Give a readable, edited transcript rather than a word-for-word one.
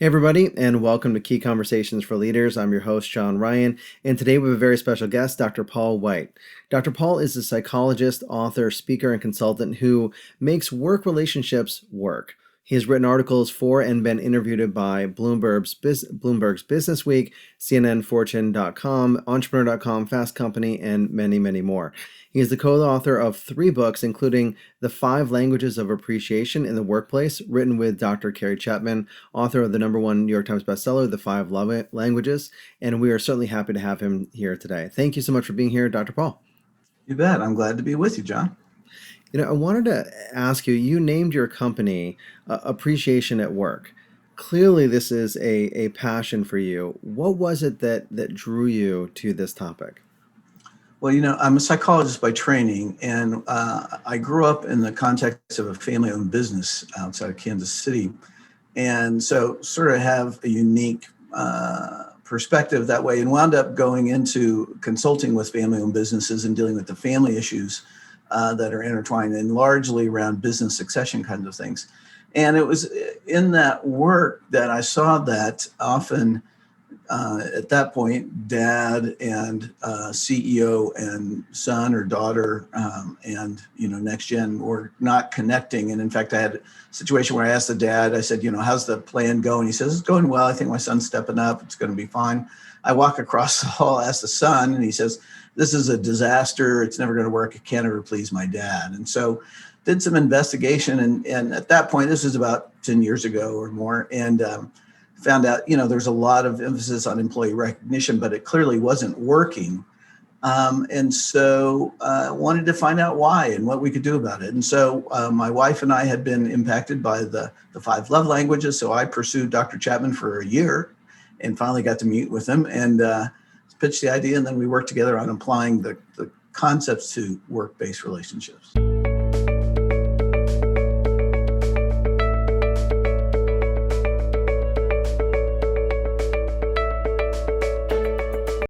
Hey, everybody, and welcome to Key Conversations for Leaders. I'm your host, John Ryan, and today we have a very special guest, Dr. Paul White. Dr. Paul is a psychologist, author, speaker, and consultant who makes work relationships work. He has written articles for and been interviewed by Bloomberg's Business Week, CNN, Fortune.com, Entrepreneur.com, Fast Company, and many, many more. He is the co-author of 3 books, including The 5 Languages of Appreciation in the Workplace, written with Dr. Carrie Chapman, author of the #1 New York Times bestseller, The 5 Love Languages, and we are certainly happy to have him here today. Thank you so much for being here, Dr. Paul. You bet. I'm glad to be with you, John. I wanted to ask you, you named your company Appreciation at Work. Clearly, this is a passion for you. What was it that drew you to this topic? Well, I'm a psychologist by training, and I grew up in the context of a family-owned business outside of Kansas City. And so sort of have a unique perspective that way, and wound up going into consulting with family-owned businesses and dealing with the family issues that are intertwined and largely around business succession kinds of things. And it was in that work that I saw that often at that point, dad and CEO and son or daughter and next gen were not connecting. And in fact, I had a situation where I asked the dad, I said, how's the plan going? He says, it's going well. I think my son's stepping up. It's going to be fine. I walk across the hall, ask the son, and he says, this is a disaster. It's never going to work. It can't ever please my dad. And so did some investigation. And at that point, this was about 10 years ago or more. And found out, there's a lot of emphasis on employee recognition, but it clearly wasn't working. And so wanted to find out why and what we could do about it. And so my wife and I had been impacted by the 5 love languages. So I pursued Dr. Chapman for a year and finally got to meet with him and pitched the idea. And then we worked together on applying the concepts to work-based relationships.